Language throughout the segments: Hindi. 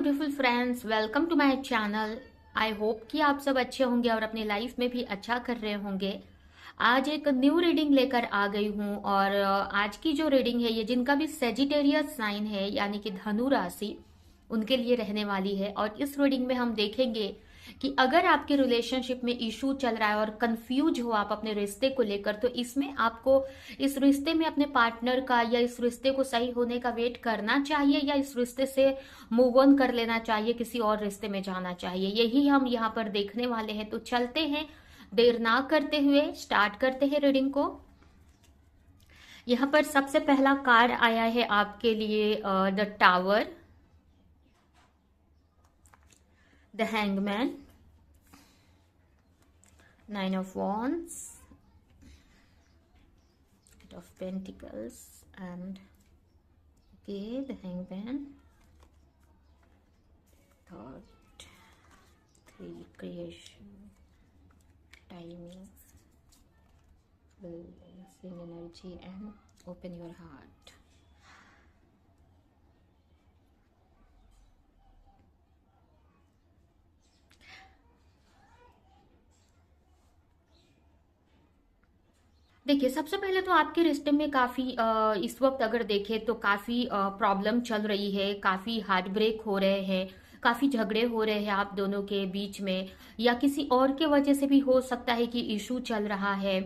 Beautiful friends, welcome to my channel. I hope कि आप सब अच्छे होंगे और अपनी लाइफ में भी अच्छा कर रहे होंगे। आज एक न्यू रीडिंग लेकर आ गई हूँ और आज की जो रीडिंग है ये जिनका भी सेजिटेरियस साइन है यानी कि धनु राशि, उनके लिए रहने वाली है। और इस रीडिंग में हम देखेंगे कि अगर आपके रिलेशनशिप में इशू चल रहा है और कंफ्यूज हो आप अपने रिश्ते को लेकर, तो इसमें आपको इस रिश्ते में अपने पार्टनर का या इस रिश्ते को सही होने का वेट करना चाहिए या इस रिश्ते से मूव ऑन कर लेना चाहिए, किसी और रिश्ते में जाना चाहिए, यही हम यहाँ पर देखने वाले हैं। तो चलते हैं, देर ना करते हुए स्टार्ट करते हैं रीडिंग को। यहाँ पर सबसे पहला कार्ड आया है आपके लिए the tower, the hangman, nine of wands, eight of pentacles and the hangman, thought, three, creation, timing, balancing energy and open your heart. देखिए, सबसे पहले तो आपके रिश्ते में काफ़ी इस वक्त अगर देखें तो काफ़ी प्रॉब्लम चल रही है, काफ़ी हार्ट ब्रेक हो रहे हैं, काफ़ी झगड़े हो रहे हैं आप दोनों के बीच में, या किसी और के वजह से भी हो सकता है कि इशू चल रहा है।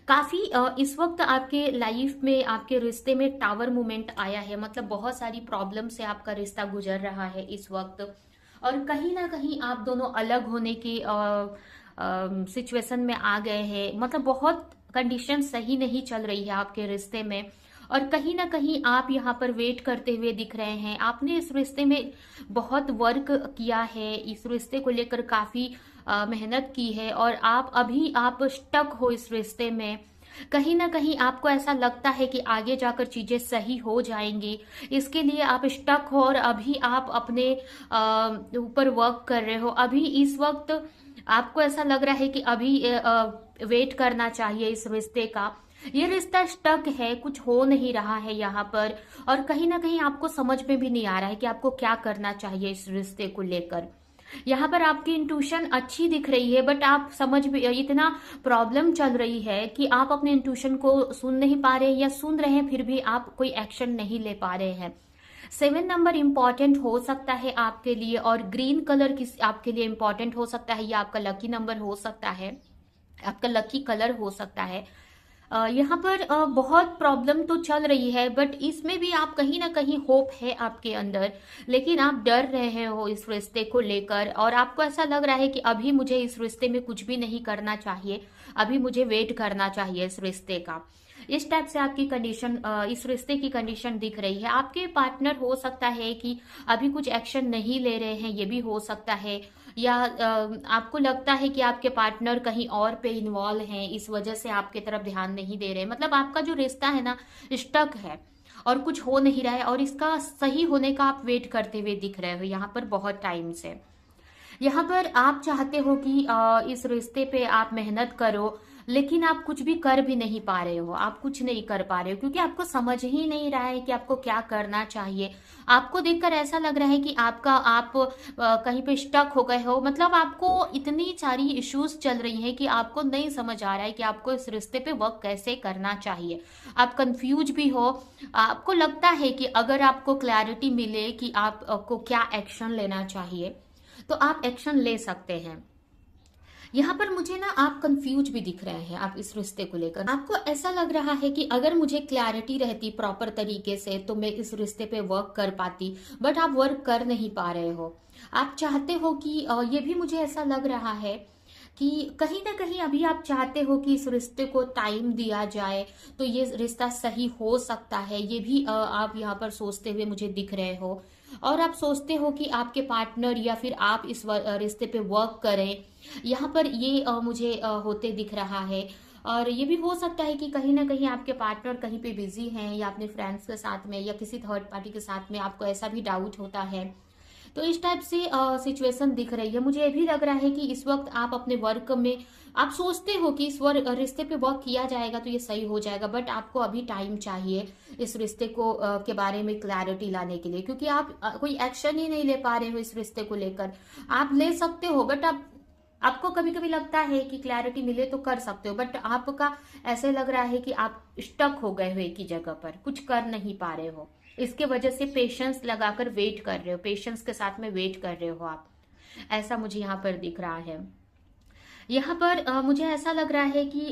काफ़ी इस वक्त आपके लाइफ में, आपके रिश्ते में टावर मूवमेंट आया है, मतलब बहुत सारी प्रॉब्लम से आपका रिश्ता गुजर रहा है इस वक्त। और कहीं ना कहीं आप दोनों अलग होने की सिचुएशन में आ गए हैं, मतलब बहुत कंडीशन सही नहीं चल रही है आपके रिश्ते में। और कहीं ना कहीं आप यहाँ पर वेट करते हुए दिख रहे हैं। आपने इस रिश्ते में बहुत वर्क किया है, इस रिश्ते को लेकर काफ़ी मेहनत की है और आप स्टक हो इस रिश्ते में। कहीं ना कहीं आपको ऐसा लगता है कि आगे जाकर चीज़ें सही हो जाएंगी, इसके लिए आप स्टक हो और अभी आप अपने ऊपर वर्क कर रहे हो। अभी इस वक्त आपको ऐसा लग रहा है कि अभी वेट करना चाहिए इस रिश्ते का। ये रिश्ता स्टक है, कुछ हो नहीं रहा है यहाँ पर। और कहीं ना कहीं आपको समझ में भी नहीं आ रहा है कि आपको क्या करना चाहिए इस रिश्ते को लेकर। यहाँ पर आपकी इंट्यूशन अच्छी दिख रही है, बट आप समझ भी, इतना प्रॉब्लम चल रही है कि आप अपने इंट्यूशन को सुन नहीं पा रहे हैं, या सुन रहे हैं फिर भी आप कोई एक्शन नहीं ले पा रहे हैं। 7 नंबर इंपॉर्टेंट हो सकता है आपके लिए, और ग्रीन कलर आपके लिए इंपॉर्टेंट हो सकता है, या आपका लकी नंबर हो सकता है, आपका लकी कलर हो सकता है। यहाँ पर बहुत प्रॉब्लम तो चल रही है, बट इसमें भी आप कहीं ना कहीं होप है आपके अंदर, लेकिन आप डर रहे हो इस रिश्ते को लेकर। और आपको ऐसा लग रहा है कि अभी मुझे इस रिश्ते में कुछ भी नहीं करना चाहिए, अभी मुझे वेट करना चाहिए इस रिश्ते का। इस टाइप से आपकी कंडीशन, इस रिश्ते की कंडीशन दिख रही है। आपके पार्टनर हो सकता है कि अभी कुछ एक्शन नहीं ले रहे हैं, ये भी हो सकता है। या आपको लगता है कि आपके पार्टनर कहीं और पे इन्वॉल्व हैं, इस वजह से आपके तरफ ध्यान नहीं दे रहे। मतलब आपका जो रिश्ता है ना, स्टक है और कुछ हो नहीं रहा है, और इसका सही होने का आप वेट करते हुए दिख रहे हो यहाँ पर बहुत टाइम से। यहाँ पर आप चाहते हो कि इस रिश्ते पे आप मेहनत करो, लेकिन आप कुछ भी कर भी नहीं पा रहे हो, आप कुछ नहीं कर पा रहे हो, क्योंकि आपको समझ ही नहीं रहा है कि आपको क्या करना चाहिए। आपको देखकर ऐसा लग रहा है कि आप कहीं पे स्टक हो गए हो। मतलब आपको इतनी सारी इश्यूज चल रही हैं कि आपको नहीं समझ आ रहा है कि आपको इस रिश्ते पे वर्क कैसे करना चाहिए। आप कंफ्यूज भी हो। आपको लगता है कि अगर आपको क्लैरिटी मिले कि आपको क्या एक्शन लेना चाहिए, तो आप एक्शन ले सकते हैं। यहाँ पर मुझे ना आप कंफ्यूज भी दिख रहे हैं, आप इस रिश्ते को लेकर आपको ऐसा लग रहा है कि अगर मुझे क्लैरिटी रहती प्रॉपर तरीके से तो मैं इस रिश्ते पे वर्क कर पाती, बट आप वर्क कर नहीं पा रहे हो। आप चाहते हो कि ये भी मुझे ऐसा लग रहा है कि कहीं ना कहीं अभी आप चाहते हो कि इस रिश्ते को टाइम दिया जाए तो ये रिश्ता सही हो सकता है, ये भी आप यहाँ पर सोचते हुए मुझे दिख रहे हो। और आप सोचते हो कि आपके पार्टनर या फिर आप इस रिश्ते पे वर्क करें, यहाँ पर ये मुझे होते दिख रहा है। और ये भी हो सकता है कि कहीं ना कहीं आपके पार्टनर कहीं पे बिजी हैं, या अपने फ्रेंड्स के साथ में या किसी थर्ड पार्टी के साथ में, आपको ऐसा भी डाउट होता है। तो इस टाइप से सिचुएशन दिख रही है। मुझे ये भी लग रहा है कि इस वक्त आप अपने वर्क में आप सोचते हो कि इस रिश्ते पे वर्क किया जाएगा तो ये सही हो जाएगा, बट आपको अभी टाइम चाहिए इस रिश्ते को के बारे में क्लैरिटी लाने के लिए, क्योंकि आप कोई एक्शन ही नहीं ले पा रहे हो इस रिश्ते को लेकर। आप ले सकते हो, बट आपको कभी कभी लगता है कि क्लैरिटी मिले तो कर सकते हो, बट आपका ऐसे लग रहा है कि आप स्टक हो गए हो एक ही जगह पर, कुछ कर नहीं पा रहे हो। इसके वजह से पेशेंस लगाकर वेट कर रहे हो, पेशेंस के साथ में वेट कर रहे हो आप, ऐसा मुझे यहाँ पर दिख रहा है। यहाँ पर मुझे ऐसा लग रहा है कि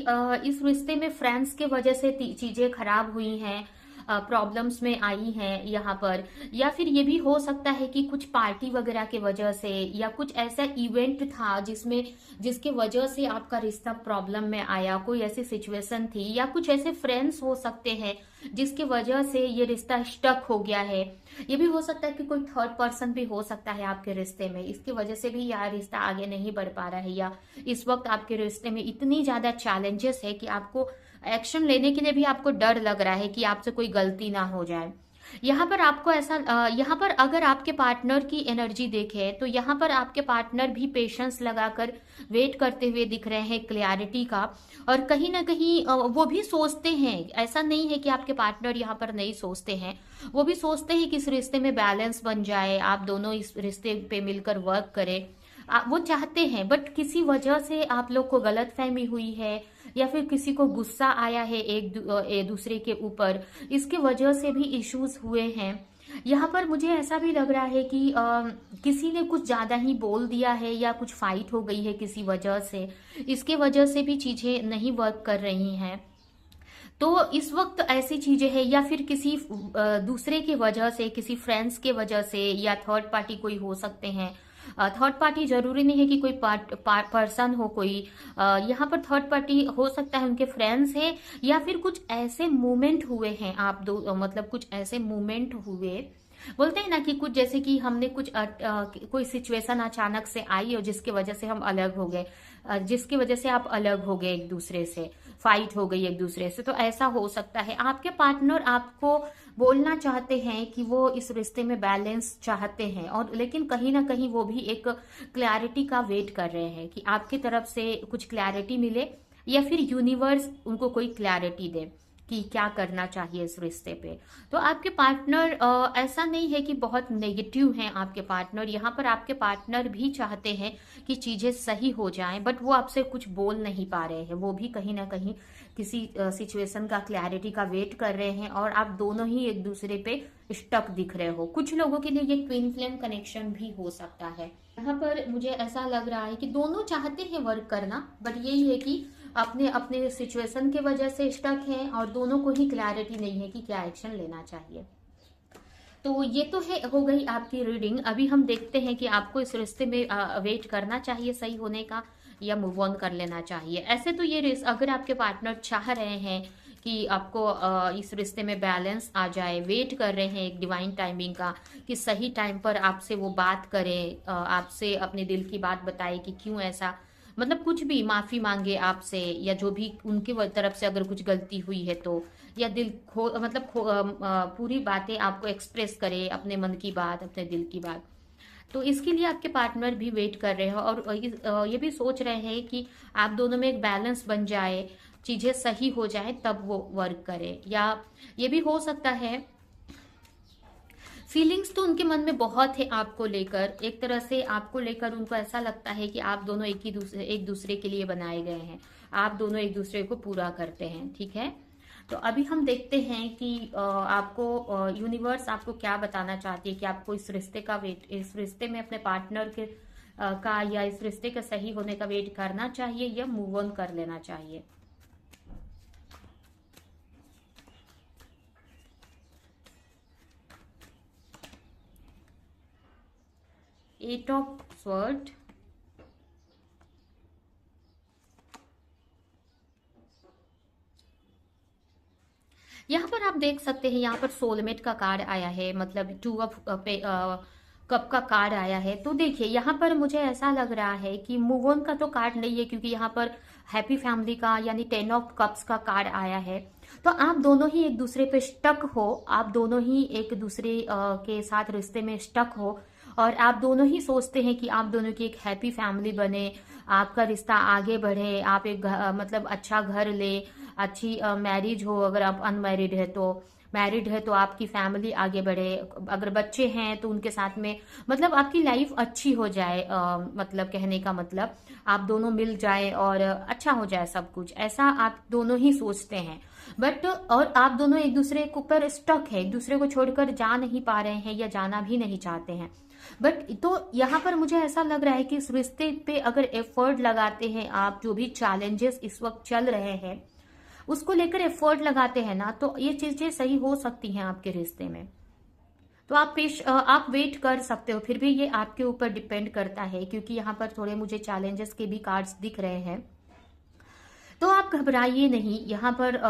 इस रिश्ते में फ्रेंड्स के वजह से चीजें खराब हुई हैं, प्रॉब्लम्स में आई हैं यहाँ पर, या फिर ये भी हो सकता है कि कुछ पार्टी वगैरह के वजह से या कुछ ऐसा इवेंट था जिसके वजह से आपका रिश्ता प्रॉब्लम में आया, कोई ऐसी सिचुएशन थी, या कुछ ऐसे फ्रेंड्स हो सकते हैं जिसके वजह से ये रिश्ता स्टक हो गया है। ये भी हो सकता है कि कोई थर्ड पर्सन भी हो सकता है आपके रिश्ते में, इसकी वजह से भी यार रिश्ता आगे नहीं बढ़ पा रहा है, या इस वक्त आपके रिश्ते में इतनी ज्यादा चैलेंजेस है कि आपको एक्शन लेने के लिए भी आपको डर लग रहा है कि आपसे कोई गलती ना हो जाए। यहाँ पर आपको ऐसा यहाँ पर अगर आपके पार्टनर की एनर्जी देखे तो यहाँ पर आपके पार्टनर भी पेशेंस लगाकर वेट करते हुए दिख रहे हैं क्लैरिटी का, और कहीं ना कहीं वो भी सोचते हैं, ऐसा नहीं है कि आपके पार्टनर यहाँ पर नहीं सोचते हैं, वो भी सोचते हैं कि इस रिश्ते में बैलेंस बन जाए, आप दोनों इस रिश्ते पे मिलकर वर्क करें, वो चाहते हैं, बट किसी वजह से आप लोग को गलतफहमी हुई है या फिर किसी को गुस्सा आया है एक दूसरे के ऊपर, इसके वजह से भी इश्यूज हुए हैं। यहाँ पर मुझे ऐसा भी लग रहा है कि किसी ने कुछ ज्यादा ही बोल दिया है या कुछ फाइट हो गई है किसी वजह से, इसके वजह से भी चीजें नहीं वर्क कर रही हैं। तो इस वक्त ऐसी चीजें हैं, या फिर किसी दूसरे के वजह से, किसी फ्रेंड्स के वजह से, या थर्ड पार्टी कोई हो सकते हैं। थर्ड पार्टी जरूरी नहीं है कि कोई पर्सन हो, कोई यहाँ पर थर्ड पार्टी हो सकता है उनके फ्रेंड्स है, या फिर कुछ ऐसे मूवमेंट हुए हैं आप दो, मतलब कुछ ऐसे मूवमेंट हुए, बोलते हैं ना कि कुछ जैसे कि हमने कुछ कोई सिचुएशन अचानक से आई और जिसकी वजह से हम अलग हो गए, जिसकी वजह से आप अलग हो गए एक दूसरे से, फाइट हो गई एक दूसरे से, तो ऐसा हो सकता है। आपके पार्टनर आपको बोलना चाहते हैं कि वो इस रिश्ते में बैलेंस चाहते हैं, और लेकिन कहीं ना कहीं वो भी एक क्लैरिटी का वेट कर रहे हैं कि आपकी तरफ से कुछ क्लैरिटी मिले, या फिर यूनिवर्स उनको कोई क्लैरिटी दे कि क्या करना चाहिए इस रिश्ते पे। तो आपके पार्टनर ऐसा नहीं है कि बहुत नेगेटिव हैं आपके पार्टनर, यहाँ पर आपके पार्टनर भी चाहते हैं कि चीजें सही हो जाएं, बट वो आपसे कुछ बोल नहीं पा रहे हैं, वो भी कहीं ना कहीं किसी सिचुएशन का क्लैरिटी का वेट कर रहे हैं, और आप दोनों ही एक दूसरे पे स्टक दिख रहे हो। कुछ लोगों के लिए ये ट्विन फ्लेम कनेक्शन भी हो सकता है। यहाँ पर मुझे ऐसा लग रहा है कि दोनों चाहते हैं वर्क करना, बट यही है कि अपने अपने सिचुएशन के वजह से स्टक है, और दोनों को ही क्लैरिटी नहीं है कि क्या एक्शन लेना चाहिए। तो ये तो है, हो गई आपकी रीडिंग। अभी हम देखते हैं कि आपको इस रिश्ते में वेट करना चाहिए सही होने का, या मूव ऑन कर लेना चाहिए। ऐसे तो ये अगर आपके पार्टनर चाह रहे हैं कि आपको इस रिश्ते में बैलेंस आ जाए, वेट कर रहे हैं एक डिवाइन टाइमिंग का, कि सही टाइम पर आपसे वो बात करें, आपसे अपने दिल की बात बताए कि क्यों ऐसा, मतलब कुछ भी माफी मांगे आपसे, या जो भी उनके तरफ से अगर कुछ गलती हुई है तो, या दिल पूरी बातें आपको एक्सप्रेस करे, अपने मन की बात, अपने दिल की बात। तो इसके लिए आपके पार्टनर भी वेट कर रहे हैं, और ये भी सोच रहे हैं कि आप दोनों में एक बैलेंस बन जाए, चीजें सही हो जाए, तब वो वर्क करे। या ये भी हो सकता है फीलिंग्स तो उनके मन में बहुत है आपको लेकर, एक तरह से आपको लेकर उनको ऐसा लगता है कि आप दोनों एक दूसरे के लिए बनाए गए हैं, आप दोनों एक दूसरे को पूरा करते हैं, ठीक है। तो अभी हम देखते हैं कि आपको यूनिवर्स आपको क्या बताना चाहती है, कि आपको इस रिश्ते का वेट, इस रिश्ते में अपने पार्टनर के का, या इस रिश्ते के सही होने का वेट करना चाहिए, या मूव ऑन कर लेना चाहिए। एट ऑफ स्वॉर्ड, यहाँ पर आप देख सकते हैं, यहाँ पर सोलमेट का कार्ड आया है, मतलब 2 ऑफ कप का कार्ड आया है। तो देखिए यहाँ पर मुझे ऐसा लग रहा है कि मूव ऑन का तो कार्ड नहीं है, क्योंकि यहाँ पर हैप्पी फैमिली का यानी 10 ऑफ कप्स का कार्ड आया है। तो आप दोनों ही एक दूसरे पे स्टक हो, आप दोनों ही एक दूसरे के साथ रिश्ते में स्टक हो, और आप दोनों ही सोचते हैं कि आप दोनों की एक हैप्पी फैमिली बने, आपका रिश्ता आगे बढ़े, आप एक मतलब अच्छा घर ले, अच्छी मैरिज हो, अगर आप अनमैरिड है तो, मैरिड है तो आपकी फैमिली आगे बढ़े, अगर बच्चे हैं तो उनके साथ में मतलब आपकी लाइफ अच्छी हो जाए, मतलब कहने का मतलब आप दोनों मिल जाए और अच्छा हो जाए सब कुछ, ऐसा आप दोनों ही सोचते हैं। बट और आप दोनों एक दूसरे के ऊपर स्टक है, एक दूसरे को छोड़कर जा नहीं पा रहे हैं या जाना भी नहीं चाहते हैं। बट तो यहाँ पर मुझे ऐसा लग रहा है कि इस रिश्ते पे अगर एफर्ट लगाते हैं आप, जो भी चैलेंजेस इस वक्त चल रहे हैं उसको लेकर एफर्ट लगाते हैं ना, तो ये चीजें सही हो सकती हैं आपके रिश्ते में। तो आप वेट कर सकते हो, फिर भी ये आपके ऊपर डिपेंड करता है, क्योंकि यहाँ पर थोड़े मुझे चैलेंजेस के भी कार्ड्स दिख रहे हैं। तो आप घबराइए नहीं, यहाँ पर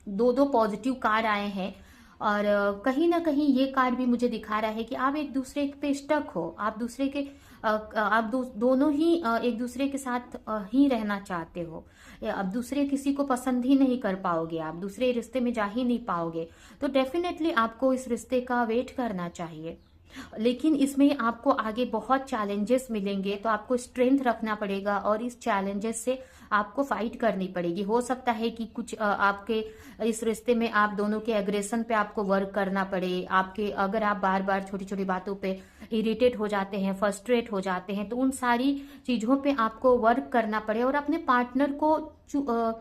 दो दो पॉजिटिव कार्ड आए हैं, और कहीं ना कहीं ये कार्ड भी मुझे दिखा रहा है कि आप एक दूसरे पे स्टक हो, आप दूसरे के आप दोनों ही एक दूसरे के साथ ही रहना चाहते हो, अब दूसरे किसी को पसंद ही नहीं कर पाओगे, आप दूसरे रिश्ते में जा ही नहीं पाओगे। तो डेफिनेटली आपको इस रिश्ते का वेट करना चाहिए, लेकिन इसमें आपको आगे बहुत चैलेंजेस मिलेंगे, तो आपको स्ट्रेंथ रखना पड़ेगा और इस चैलेंजेस से आपको फाइट करनी पड़ेगी। हो सकता है कि कुछ आपके इस रिश्ते में आप दोनों के एग्रेशन पे आपको वर्क करना पड़े, आपके अगर आप बार बार छोटी छोटी बातों पे इरिटेट हो जाते हैं, फ्रस्ट्रेट हो जाते हैं, तो उन सारी चीजों पे आपको वर्क करना पड़े और अपने पार्टनर को अ,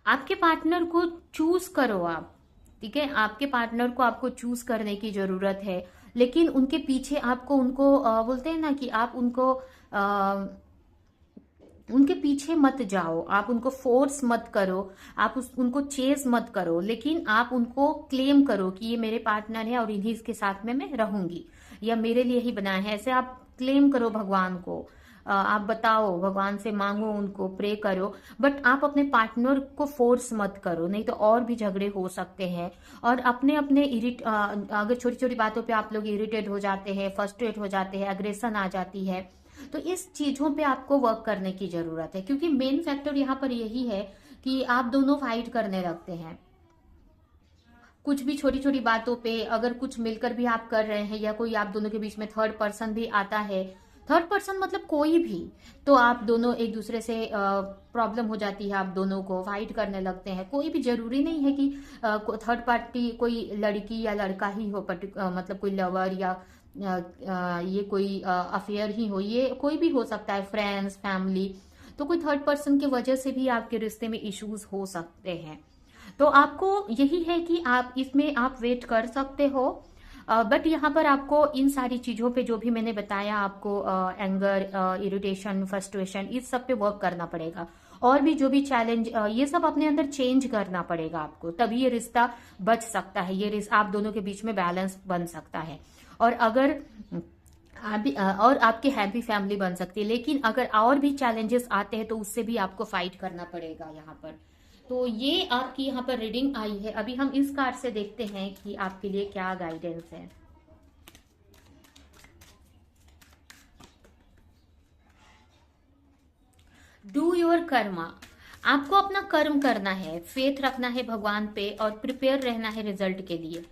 आपके पार्टनर को चूज करो आप, ठीक है, आपके पार्टनर को आपको चूज करने की जरूरत है, लेकिन उनके पीछे आपको उनको बोलते हैं ना कि आप उनको उनके पीछे मत जाओ, आप उनको फोर्स मत करो, आप उनको चेस मत करो, लेकिन आप उनको क्लेम करो कि ये मेरे पार्टनर है और इन्हीं के साथ में मैं रहूंगी, या मेरे लिए ही बनाया है, ऐसे आप क्लेम करो भगवान को, आप बताओ भगवान से, मांगो, उनको प्रे करो, बट आप अपने पार्टनर को फोर्स मत करो, नहीं तो और भी झगड़े हो सकते हैं। और अपने अपने अगर छोटी छोटी बातों पे आप लोग इरिटेट हो जाते हैं, फ्रस्ट्रेट हो जाते हैं, अग्रेशन आ जाती है, तो इस चीजों पे आपको वर्क करने की जरूरत है, क्योंकि मेन फैक्टर यहाँ पर यही है कि आप दोनों फाइट करने लगते हैं। कुछ भी छोटी छोटी बातों पे अगर कुछ मिलकर भी आप कर रहे हैं, या कोई आप दोनों के बीच में थर्ड पर्सन भी आता है, थर्ड पर्सन मतलब कोई भी, तो आप दोनों एक दूसरे से प्रॉब्लम हो जाती है, आप दोनों को फाइट करने लगते हैं। कोई भी जरूरी नहीं है कि थर्ड पार्टी कोई लड़की या लड़का ही हो, मतलब कोई लवर या ये कोई अफेयर ही हो, ये कोई भी हो सकता है, फ्रेंड्स, फैमिली, तो कोई थर्ड पर्सन की वजह से भी आपके रिश्ते में इश्यूज हो सकते हैं। तो आपको यही है कि आप इसमें आप वेट कर सकते हो, बट यहाँ पर आपको इन सारी चीजों पे जो भी मैंने बताया आपको, एंगर, इरिटेशन, फ्रस्ट्रेशन, इस सब पे वर्क करना पड़ेगा, और भी जो भी चैलेंज, ये सब अपने अंदर चेंज करना पड़ेगा आपको, तभी ये रिश्ता बच सकता है, ये रिश्ता आप दोनों के बीच में बैलेंस बन सकता है, और अगर और आपकी हैप्पी फैमिली बन सकती है। लेकिन अगर और भी चैलेंजेस आते हैं तो उससे भी आपको फाइट करना पड़ेगा यहाँ पर। तो ये आपकी यहाँ पर रीडिंग आई है। अभी हम इस कार्ड से देखते हैं कि आपके लिए क्या गाइडेंस है। डू योर कर्मा, आपको अपना कर्म करना है, फेथ रखना है भगवान पे और प्रिपेयर रहना है रिजल्ट के लिए।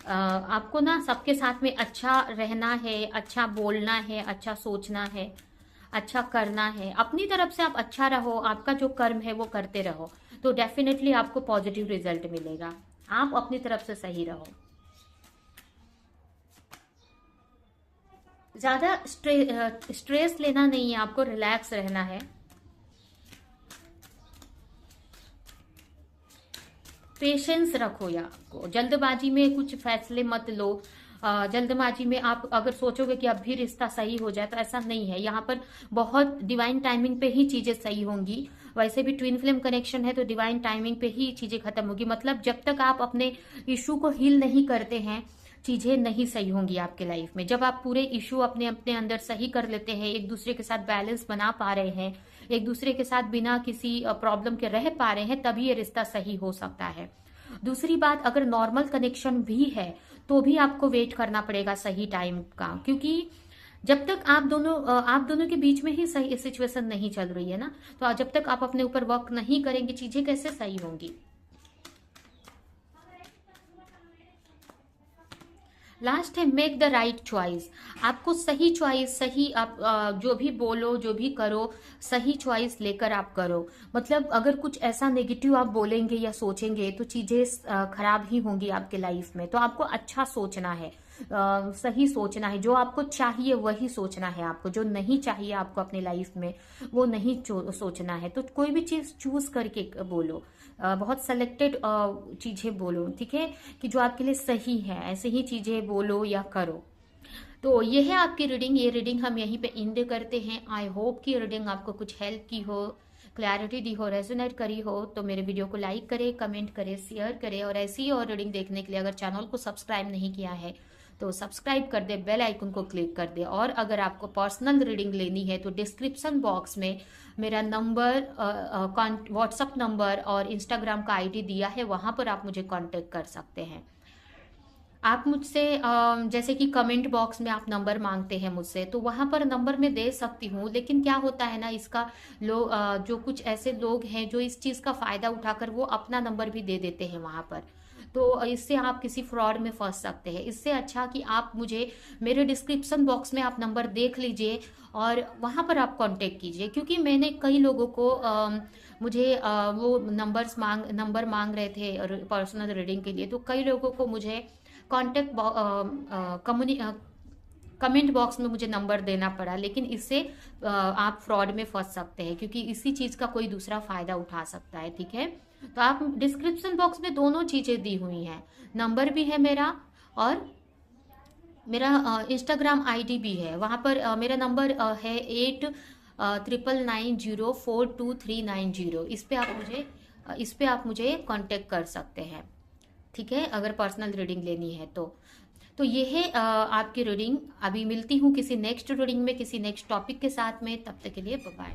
आपको ना सबके साथ में अच्छा रहना है, अच्छा बोलना है, अच्छा सोचना है, अच्छा करना है, अपनी तरफ से आप अच्छा रहो, आपका जो कर्म है वो करते रहो, तो डेफिनेटली आपको पॉजिटिव रिजल्ट मिलेगा। आप अपनी तरफ से सही रहो, ज्यादा स्ट्रेस लेना नहीं है, आपको रिलैक्स रहना है, पेशेंस रखो, या आपको जल्दबाजी में कुछ फैसले मत लो। जल्दबाजी में आप अगर सोचोगे कि अब भी रिश्ता सही हो जाए, तो ऐसा नहीं है, यहाँ पर बहुत डिवाइन टाइमिंग पे ही चीजें सही होंगी। वैसे भी ट्विन फ्लेम कनेक्शन है तो डिवाइन टाइमिंग पे ही चीजें खत्म होगी, मतलब जब तक आप अपने इशू को हील नहीं करते हैं चीजें नहीं सही होंगी आपके लाइफ में। जब आप पूरे इशू अपने अपने अंदर सही कर लेते हैं, एक दूसरे के साथ बैलेंस बना पा रहे हैं, एक दूसरे के साथ बिना किसी प्रॉब्लम के रह पा रहे हैं, तभी ये रिश्ता सही हो सकता है। दूसरी बात, अगर नॉर्मल कनेक्शन भी है तो भी आपको वेट करना पड़ेगा सही टाइम का, क्योंकि जब तक आप दोनों के बीच में ही सही सिचुएशन नहीं चल रही है ना, तो जब तक आप अपने ऊपर वर्क नहीं करेंगे चीजें कैसे सही होंगी। लास्ट है मेक द राइट चॉइस। आपको सही चॉइस, सही आप जो भी बोलो जो भी करो, सही चॉइस लेकर आप करो। मतलब अगर कुछ ऐसा नेगेटिव आप बोलेंगे या सोचेंगे तो चीजें खराब ही होंगी आपके लाइफ में। तो आपको अच्छा सोचना है, सही सोचना है, जो आपको चाहिए वही सोचना है आपको, जो नहीं चाहिए आपको अपने लाइफ में वो नहीं सोचना है। तो कोई भी चीज चूज करके बोलो, बहुत सेलेक्टेड चीजें बोलो, ठीक है, कि जो आपके लिए सही है, ऐसे ही चीजें बोलो या करो। तो ये है आपकी रीडिंग। ये रीडिंग हम यहीं पे एंड करते हैं। आई होप कि रीडिंग आपको कुछ हेल्प की हो, क्लैरिटी दी हो, रेजोनेट करी हो। तो मेरे वीडियो को लाइक करें, कमेंट करें, शेयर करें, और ऐसी और रीडिंग देखने के लिए अगर चैनल को सब्सक्राइब नहीं किया है तो सब्सक्राइब कर दे, बेल आइकन को क्लिक कर दे। और अगर आपको पर्सनल रीडिंग लेनी है तो डिस्क्रिप्शन बॉक्स में मेरा नंबर, व्हाट्सअप नंबर और इंस्टाग्राम का आईडी दिया है, वहां पर आप मुझे कांटेक्ट कर सकते हैं। आप मुझसे जैसे कि कमेंट बॉक्स में आप नंबर मांगते हैं मुझसे, तो वहां पर नंबर मैं दे सकती हूँ, लेकिन क्या होता है ना, इसका जो कुछ ऐसे लोग हैं जो इस चीज का फायदा उठाकर वो अपना नंबर भी दे देते हैं वहां पर। तो इससे आप किसी फ्रॉड में फंस सकते हैं। इससे अच्छा कि आप मुझे मेरे डिस्क्रिप्शन बॉक्स में आप नंबर देख लीजिए और वहां पर आप कांटेक्ट कीजिए, क्योंकि मैंने कई लोगों को मुझे वो नंबर मांग रहे थे पर्सनल रीडिंग के लिए। तो कई लोगों को मुझे कॉन्टेक्ट कमेंट बॉक्स में मुझे नंबर देना पड़ा, लेकिन इससे आप फ्रॉड में फंस सकते हैं, क्योंकि इसी चीज का कोई दूसरा फायदा उठा सकता है, ठीक है। तो आप डिस्क्रिप्शन बॉक्स में दोनों चीजें दी हुई हैं, नंबर भी है मेरा और मेरा इंस्टाग्राम आईडी भी है। वहां पर मेरा नंबर है 8990423990। इस पे आप मुझे कांटेक्ट कर सकते हैं, ठीक है, अगर पर्सनल रीडिंग लेनी है तो ये है आपकी रीडिंग। अभी मिलती हूँ किसी नेक्स्ट रीडिंग में, किसी नेक्स्ट टॉपिक के साथ में। तब तक के लिए बाय बाय।